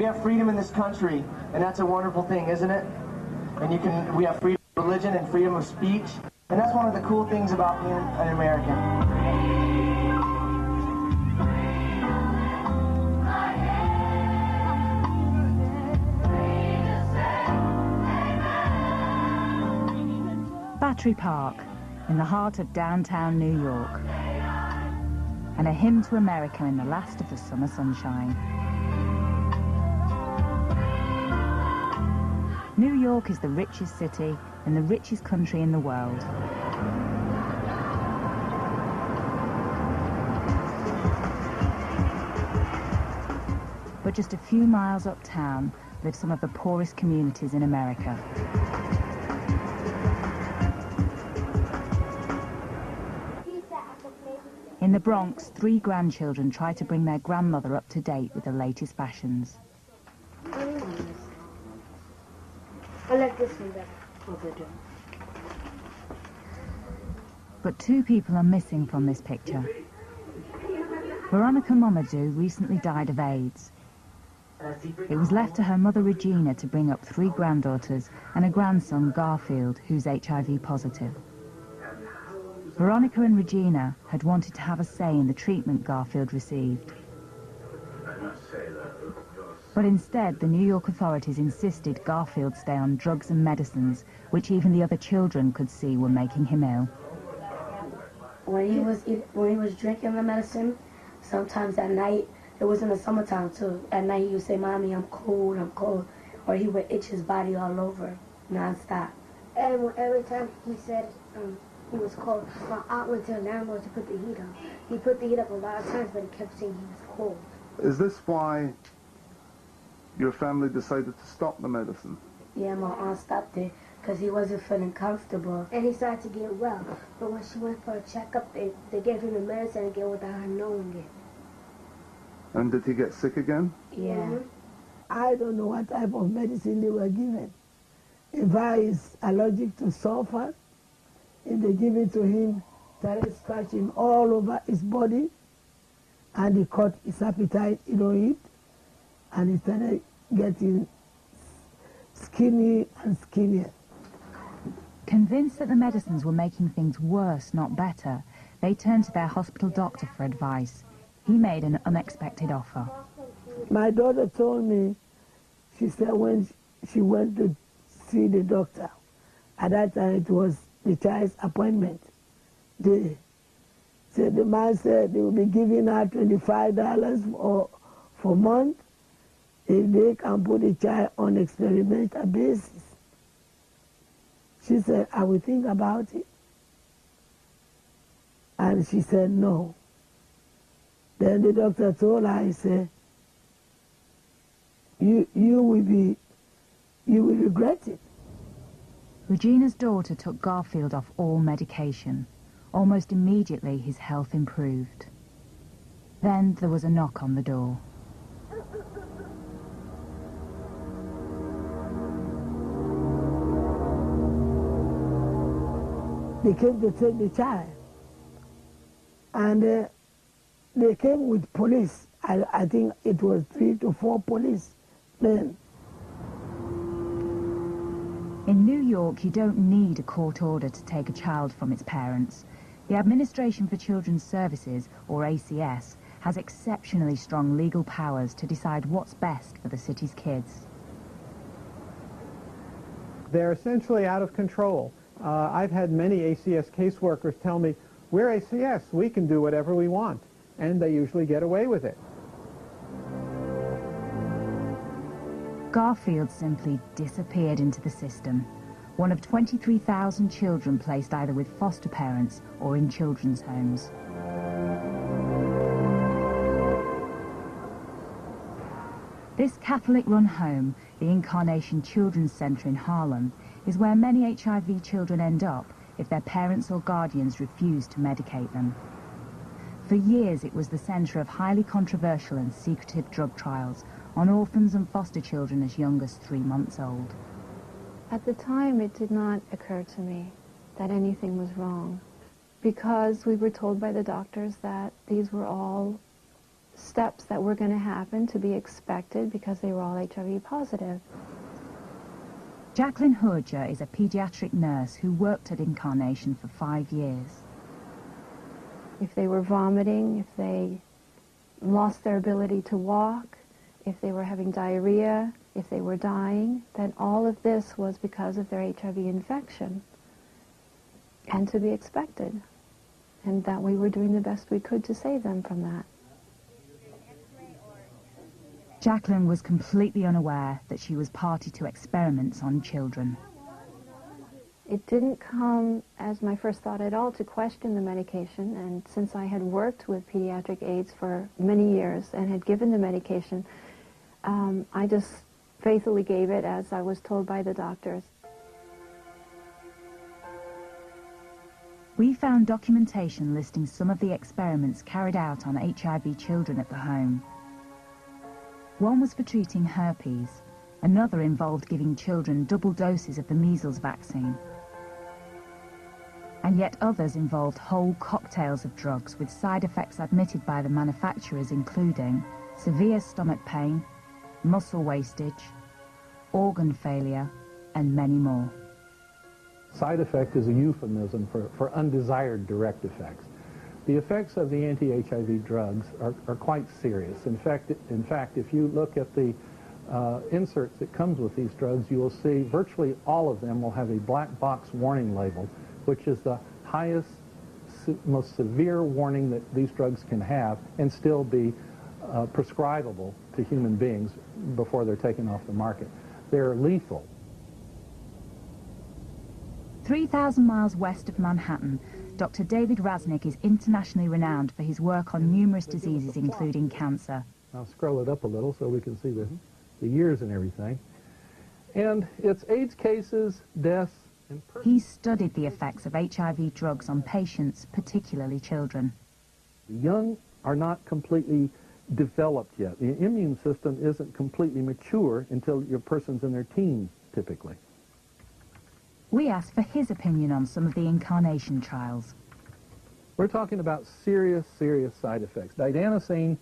We have freedom in this country, and that's a wonderful thing, isn't it? And we have freedom of religion and freedom of speech, and that's one of the cool things about being an American. Battery Park, in the heart of downtown New York, and a hymn to America in the last of the summer sunshine. New York is the richest city in the richest country in the world. But just a few miles uptown live some of the poorest communities in America. In the Bronx, 3 grandchildren try to bring their grandmother up to date with the latest fashions. I like this one better. But 2 people are missing from this picture. Veronica Mamadou recently died of AIDS. It was left to her mother Regina to bring up 3 granddaughters and a grandson, Garfield, who's HIV positive. Veronica and Regina had wanted to have a say in the treatment Garfield received. But instead, the New York authorities insisted Garfield stay on drugs and medicines, which even the other children could see were making him ill. When he was drinking the medicine, sometimes at night, it was in the summertime too, at night he would say, "Mommy, I'm cold," or he would itch his body all over, non-stop. And every time he said he was cold, my aunt went to the landlord to put the heat on. He put the heat up a lot of times, but he kept saying he was cold. Is this why your family decided to stop the medicine? Yeah, my aunt stopped it because he wasn't feeling comfortable. And he started to get well. But when she went for a checkup, they gave him the medicine again without her knowing it. And did he get sick again? Yeah. Mm-hmm. I don't know what type of medicine they were given. If I is allergic to sulfur, if they give it to him, started scratching all over his body, and he caught his appetite, he don't eat, and he started getting skinny and skinnier. Convinced that the medicines were making things worse, not better, they turned to their hospital doctor for advice. He made an unexpected offer. My daughter told me, she said when she went to see the doctor, at that time it was the child's appointment day. So the man said they will be giving her $25 for a month if they can put the child on experimental basis. She said, I will think about it. And she said no. Then the doctor told her, he said, you will regret it. Regina's daughter took Garfield off all medication. Almost immediately, his health improved. Then there was a knock on the door. They came to take the child. And they came with police. I think it was 3 to 4 policemen. In New York, you don't need a court order to take a child from its parents. The Administration for Children's Services, or ACS, has exceptionally strong legal powers to decide what's best for the city's kids. They're essentially out of control. I've had many ACS caseworkers tell me, we're ACS, we can do whatever we want, and they usually get away with it. Garfield simply disappeared into the system. One of 23,000 children placed either with foster parents or in children's homes. This Catholic-run home, the Incarnation Children's Centre in Harlem, is where many HIV children end up if their parents or guardians refuse to medicate them. For years, it was the centre of highly controversial and secretive drug trials on orphans and foster children as young as 3 months old. At the time, it did not occur to me that anything was wrong, because we were told by the doctors that these were all steps that were going to happen to be expected because they were all HIV positive. Jacqueline Hoorja is a pediatric nurse who worked at Incarnation for 5 years. If they were vomiting, if they lost their ability to walk, if they were having diarrhea, if they were dying, then all of this was because of their HIV infection, and to be expected, and that we were doing the best we could to save them from that. Jacqueline was completely unaware that she was party to experiments on children. It didn't come as my first thought at all to question the medication, and since I had worked with pediatric AIDS for many years and had given the medication, I just faithfully gave it as I was told by the doctors. We found documentation listing some of the experiments carried out on HIV children at the home. One was for treating herpes, another involved giving children double doses of the measles vaccine. And yet others involved whole cocktails of drugs with side effects admitted by the manufacturers, including severe stomach pain, muscle wastage, organ failure, and many more. Side effect is a euphemism for undesired direct effects. The effects of the anti-HIV drugs are quite serious. In fact, if you look at the inserts that comes with these drugs, you will see virtually all of them will have a black box warning label, which is the highest, most severe warning that these drugs can have and still be prescribable to human beings before they're taken off the market. They're lethal. 3,000 miles west of Manhattan, Dr. David Raznick is internationally renowned for his work on numerous diseases, including cancer. I'll scroll it up a little so we can see the years and everything. And it's AIDS cases, deaths, and... He's studied the effects of HIV drugs on patients, particularly children. The young are not completely developed yet. The immune system isn't completely mature until your person's in their teens, typically. We asked for his opinion on some of the Incarnation trials. We're talking about serious, serious side effects. Didanosine,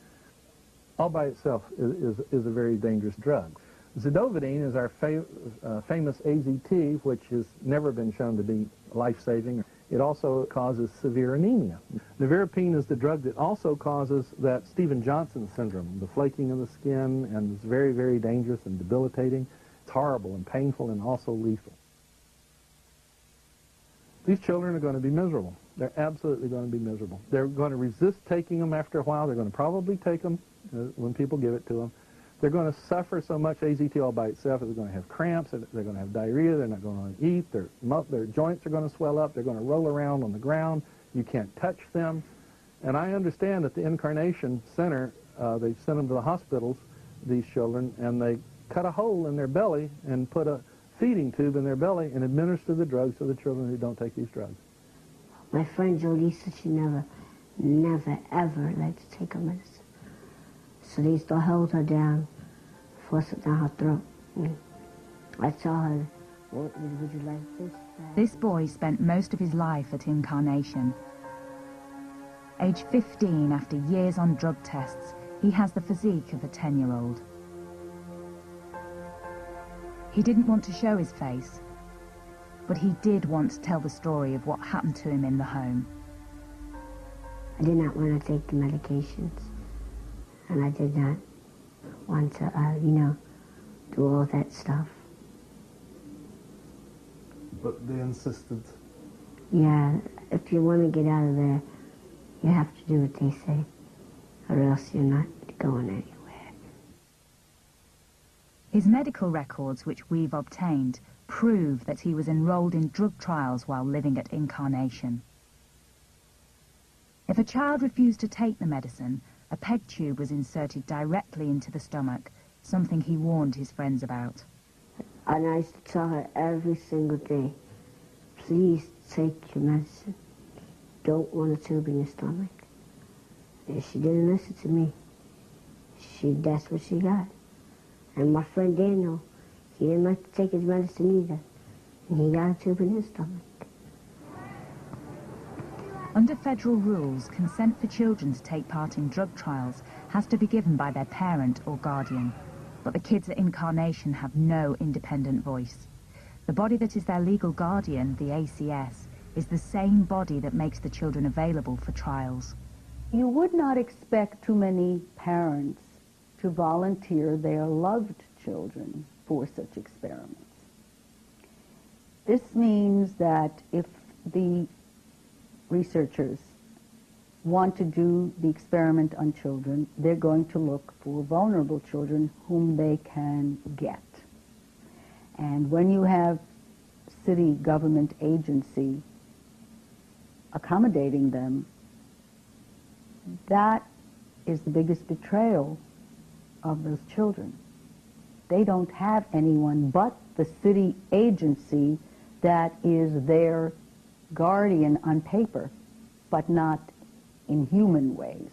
all by itself, is a very dangerous drug. Zidovudine is our famous AZT, which has never been shown to be life-saving. It also causes severe anemia. Nevirapine is the drug that also causes that Stevens-Johnson syndrome, the flaking of the skin, and it's very, very dangerous and debilitating. It's horrible and painful and also lethal. These children are going to be miserable. They're absolutely going to be miserable. They're going to resist taking them after a while. They're going to probably take them when people give it to them. They're going to suffer so much AZT all by itself. They're going to have cramps. They're going to have diarrhea. They're not going to eat. Their joints are going to swell up. They're going to roll around on the ground. You can't touch them. And I understand that the Incarnation Center, they sent them to the hospitals, these children, and they cut a hole in their belly and put a feeding tube in their belly and administer the drugs to the children who don't take these drugs. My friend Jolisa, she never, ever liked to take her medicine. So they used to hold her down, force it down her throat. And I told her, would you like this? This boy spent most of his life at Incarnation. Age 15, after years on drug tests, he has the physique of a 10-year-old. He didn't want to show his face, but he did want to tell the story of what happened to him in the home. I did not want to take the medications, and I did not want to, do all that stuff. But they insisted. Yeah, if you want to get out of there, you have to do what they say, or else you're not going anywhere. His medical records, which we've obtained, prove that he was enrolled in drug trials while living at Incarnation. If a child refused to take the medicine, a peg tube was inserted directly into the stomach, something he warned his friends about. And I used to tell her every single day, please take your medicine. Don't want a tube in your stomach. And she didn't listen to me. That's what she got. And my friend Daniel, he didn't like to take his medicine either. And he got a tube in his stomach. Under federal rules, consent for children to take part in drug trials has to be given by their parent or guardian. But the kids at Incarnation have no independent voice. The body that is their legal guardian, the ACS, is the same body that makes the children available for trials. You would not expect too many parents to volunteer their loved children for such experiments. This means that if the researchers want to do the experiment on children, they're going to look for vulnerable children whom they can get. And when you have city government agency accommodating them, that is the biggest betrayal of those children. They don't have anyone but the city agency that is their guardian on paper, but not in human ways.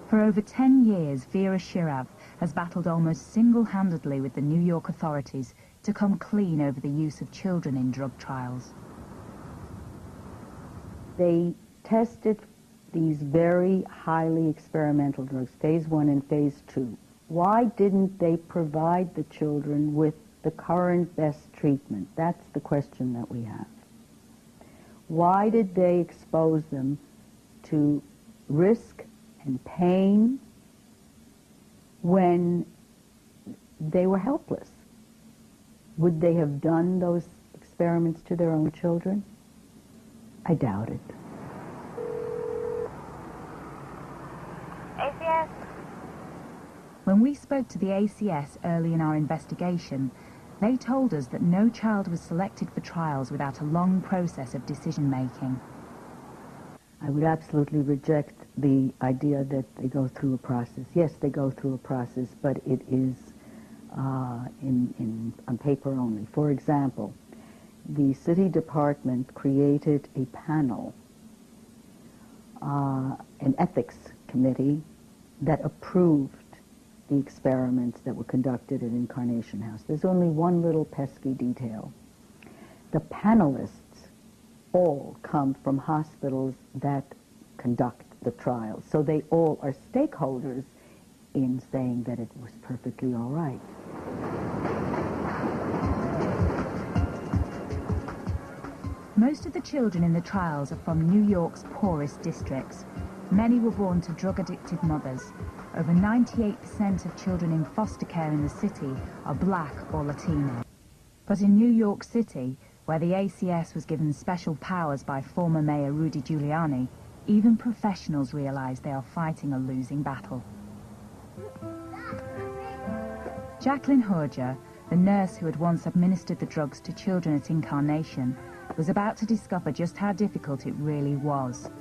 For over 10 years, Vera Shirav has battled almost single-handedly with the New York authorities to come clean over the use of children in drug trials. They tested these very highly experimental drugs, phase 1 and phase 2. Why didn't they provide the children with the current best treatment? That's the question that we have. Why did they expose them to risk and pain when they were helpless? Would they have done those experiments to their own children? I doubt it. ACS. When we spoke to the ACS early in our investigation, they told us that no child was selected for trials without a long process of decision-making. I would absolutely reject the idea that they go through a process. Yes, they go through a process, but it is on paper only. For example, the city department created a panel, an ethics committee that approved the experiments that were conducted at Incarnation House. There's only one little pesky detail. The panelists all come from hospitals that conduct the trials, so they all are stakeholders in saying that it was perfectly all right. Most of the children in the trials are from New York's poorest districts. Many were born to drug-addicted mothers. Over 98% of children in foster care in the city are black or Latino. But in New York City, where the ACS was given special powers by former Mayor Rudy Giuliani, even professionals realize they are fighting a losing battle. Jacqueline Horja, the nurse who had once administered the drugs to children at Incarnation, was about to discover just how difficult it really was.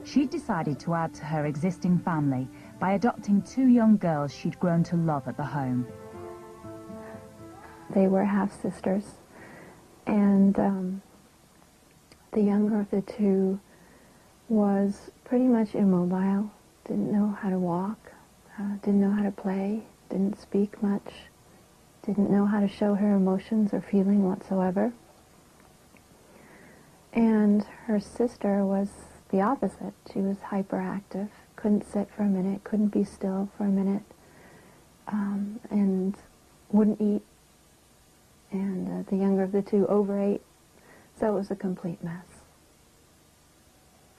She'd decided to add to her existing family by adopting 2 young girls she'd grown to love at the home. They were half-sisters, and the younger of the 2 was pretty much immobile, didn't know how to walk, didn't know how to play, didn't speak much, didn't know how to show her emotions or feeling whatsoever. And her sister was the opposite. She was hyperactive, couldn't sit for a minute, couldn't be still for a minute, and wouldn't eat. And the younger of the 2 overate, so it was a complete mess.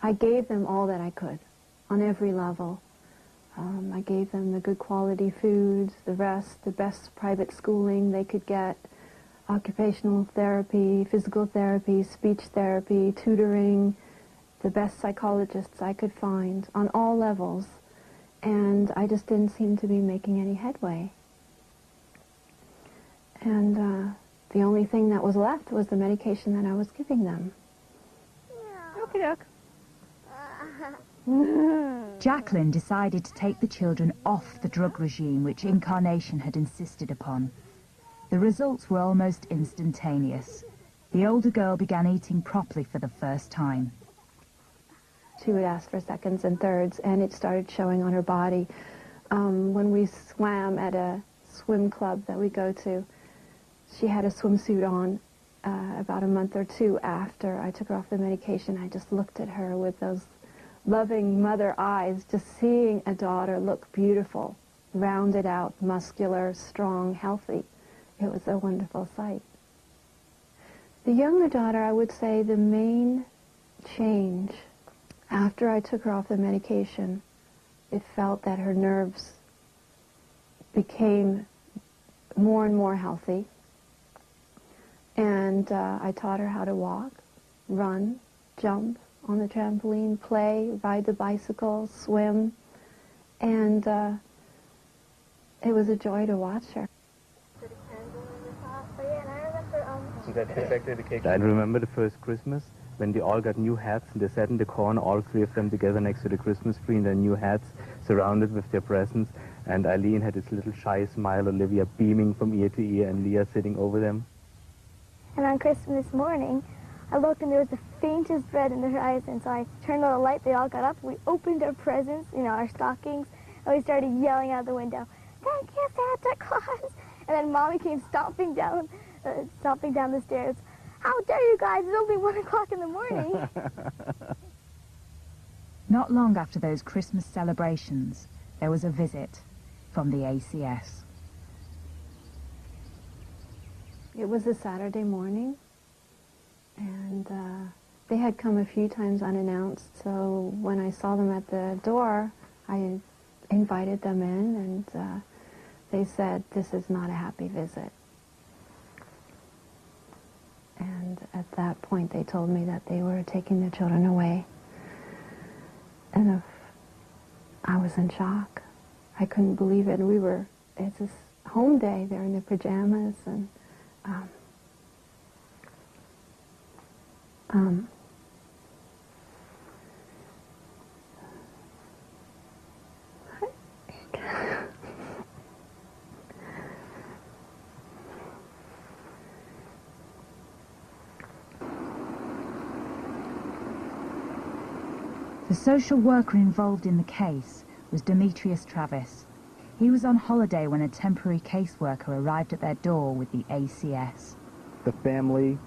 I gave them all that I could, on every level. I gave them the good quality foods, the rest, the best private schooling they could get, occupational therapy, physical therapy, speech therapy, tutoring, the best psychologists I could find on all levels, and I just didn't seem to be making any headway. And the only thing that was left was the medication that I was giving them. Okie doke. Jacqueline decided to take the children off the drug regime which Incarnation had insisted upon. The results were almost instantaneous. The older girl began eating properly for the first time. She would ask for seconds and thirds, and it started showing on her body. When we swam at a swim club that we go to, she had a swimsuit on, about a month or two after I took her off the medication, I just looked at her with those loving mother eyes, just seeing a daughter look beautiful, rounded out, muscular, strong, healthy. It was a wonderful sight. The younger daughter, I would say the main change after I took her off the medication, it felt that her nerves became more and more healthy. And I taught her how to walk, run, jump on the trampoline, play, ride the bicycle, swim. And it was a joy to watch her. I remember the first Christmas when they all got new hats and they sat in the corner, all three of them together next to the Christmas tree in their new hats, surrounded with their presents. And Eileen had this little shy smile, Olivia beaming from ear to ear, and Leah sitting over them. And on Christmas morning, I looked and there was the faintest red in the horizon, so I turned on the light, they all got up, we opened our presents, our stockings, and we started yelling out the window, "Thank you, Santa Claus!" And then Mommy came stomping down the stairs. "How dare you guys, it's only 1 o'clock in the morning." Not long after those Christmas celebrations, there was a visit from the ACS. It was a Saturday morning, and they had come a few times unannounced, so when I saw them at the door, I invited them in, and they said, "This is not a happy visit." And at that point, they told me that they were taking the children away. And I was in shock. I couldn't believe it. And it's this home day. They're in their pajamas, and the social worker involved in the case was Demetrius Travis. He was on holiday when a temporary caseworker arrived at their door with the ACS. The family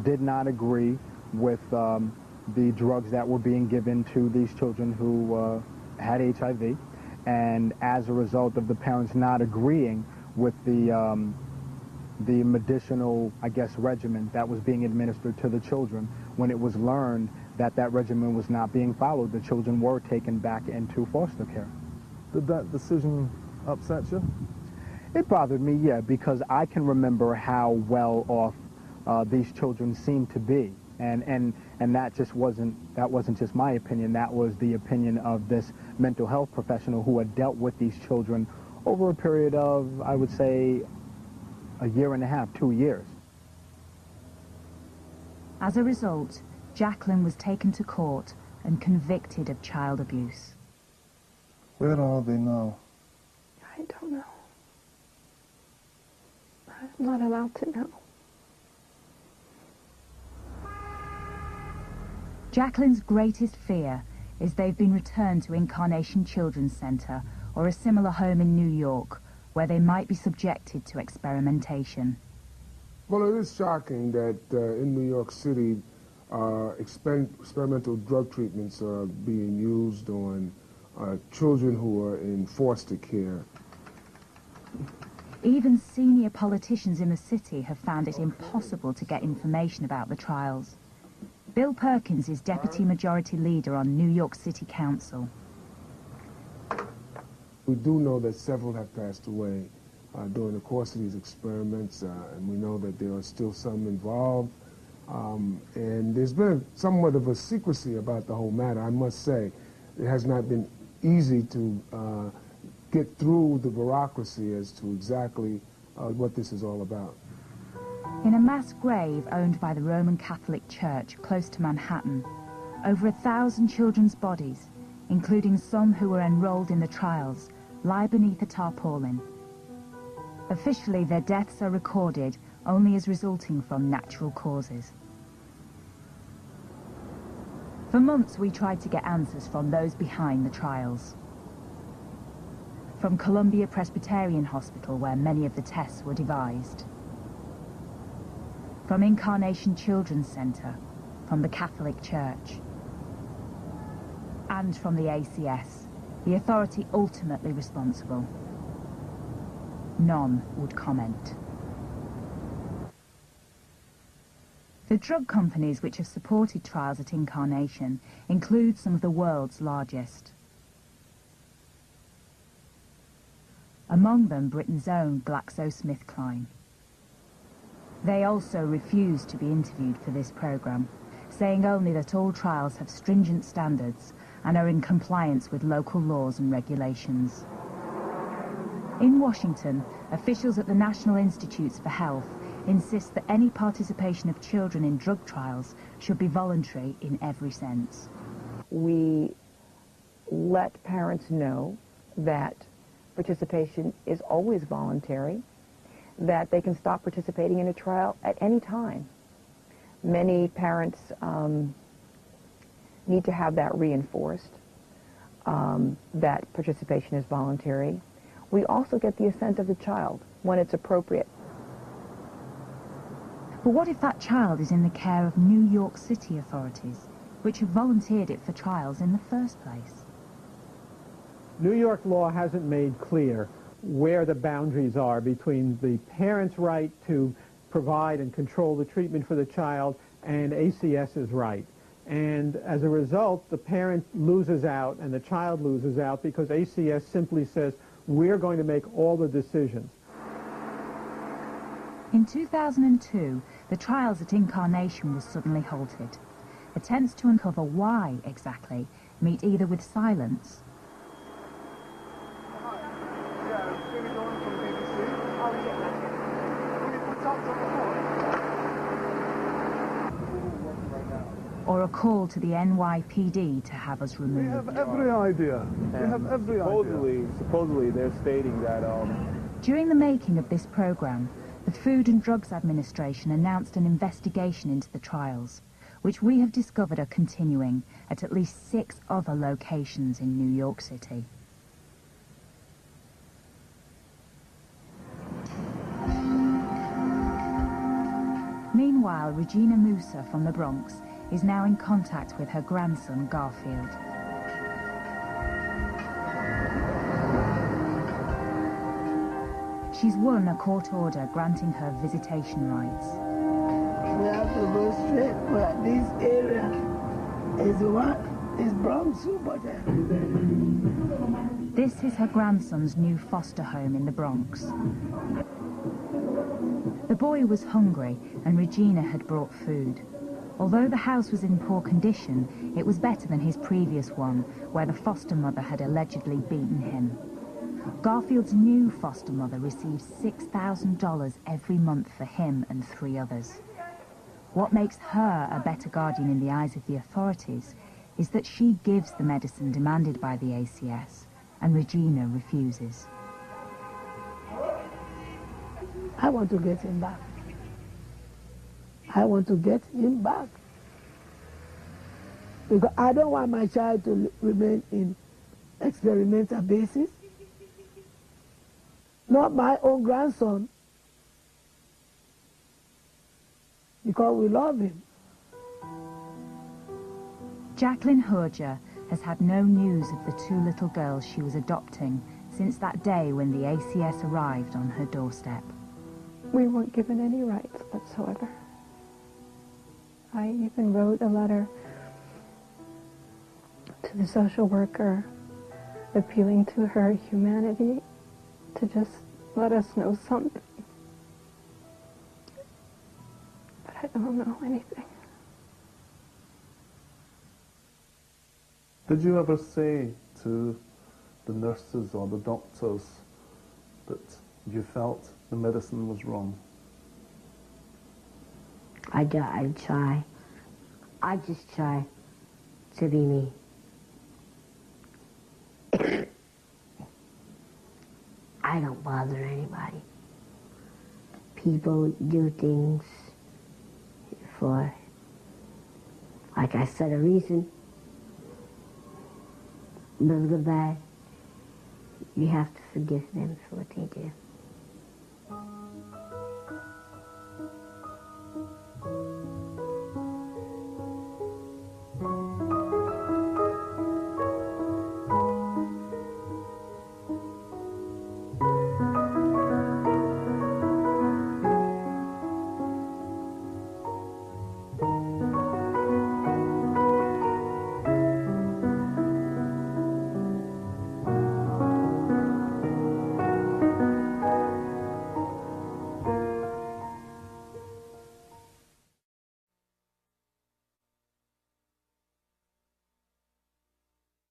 did not agree with the drugs that were being given to these children who had HIV, and as a result of the parents not agreeing with the medicinal, I guess, regimen that was being administered to the children, when it was learned that that regimen was not being followed, the children were taken back into foster care. Did that decision upset you? It bothered me, yeah, because I can remember how well off these children seemed to be, and that wasn't just my opinion. That was the opinion of this mental health professional who had dealt with these children over a period of, I would say, a year and a half, 2 years. As a result, Jacqueline was taken to court and convicted of child abuse. Where do all they know? I don't know. I'm not allowed to know. Jacqueline's greatest fear is they've been returned to Incarnation Children's Center or a similar home in New York, where they might be subjected to experimentation. Well, it is shocking that in New York City, experimental drug treatments are being used on children who are in foster care. Even senior politicians in the city have found it impossible to get information about the trials. Bill Perkins is Deputy Majority Leader on New York City Council. We do know that several have passed away during the course of these experiments, and we know that there are still some involved. And there's been somewhat of a secrecy about the whole matter, I must say. It has not been easy to get through the bureaucracy as to exactly what this is all about. In a mass grave owned by the Roman Catholic Church close to Manhattan, over 1,000 children's bodies, including some who were enrolled in the trials, lie beneath a tarpaulin. Officially, their deaths are recorded only as resulting from natural causes. For months, we tried to get answers from those behind the trials. From Columbia Presbyterian Hospital, where many of the tests were devised. from Incarnation Children's Centre, from the Catholic Church, and from the ACS, the authority ultimately responsible. None would comment. The drug companies which have supported trials at Incarnation include some of the world's largest. Among them, Britain's own GlaxoSmithKline. They also refused to be interviewed for this programme, saying only that all trials have stringent standards and are in compliance with local laws and regulations. In Washington, officials at the National Institutes for Health insist that any participation of children in drug trials should be voluntary in every sense. We let parents know that participation is always voluntary, that they can stop participating in a trial at any time. Many parents need to have that reinforced, that participation is voluntary. We also get the assent of the child when it's appropriate. But what if that child is in the care of New York City authorities, which have volunteered it for trials in the first place? New York law hasn't made clear where the boundaries are between the parent's right to provide and control the treatment for the child and ACS's right. And as a result, the parent loses out and the child loses out because ACS simply says, we're going to make all the decisions. In 2002, the trials at Incarnation were suddenly halted. Attempts to uncover why exactly meet either with silence or a call to the NYPD to have us removed. We have every idea. We have every idea. Supposedly they're stating that During the making of this program, the Food and Drugs Administration announced an investigation into the trials, which we have discovered are continuing at least 6 other locations in New York City. Meanwhile, Regina Musa from the Bronx is now in contact with her grandson, Garfield. She's won a court order granting her visitation rights. We have to go straight, but this area is Bronx, but This is her grandson's new foster home in the Bronx. The boy was hungry and Regina had brought food. Although the house was in poor condition, it was better than his previous one, where the foster mother had allegedly beaten him. Garfield's new foster mother receives $6,000 every month for him and 3 others. What makes her a better guardian in the eyes of the authorities is that she gives the medicine demanded by the ACS, and Regina refuses. I want to get him back. I want to get him back. Because I don't want my child to remain in experimental basis. Not my own grandson. Because we love him. Jacqueline Horger has had no news of the 2 little girls she was adopting since that day when the ACS arrived on her doorstep. We weren't given any rights whatsoever. I even wrote a letter to the social worker appealing to her humanity to just let us know something. But I don't know anything. Did you ever say to the nurses or the doctors that you felt the medicine was wrong? I try. I just try to be me. I don't bother anybody. People do things for, like I said, a reason. But good bad, you have to forgive them for what they do.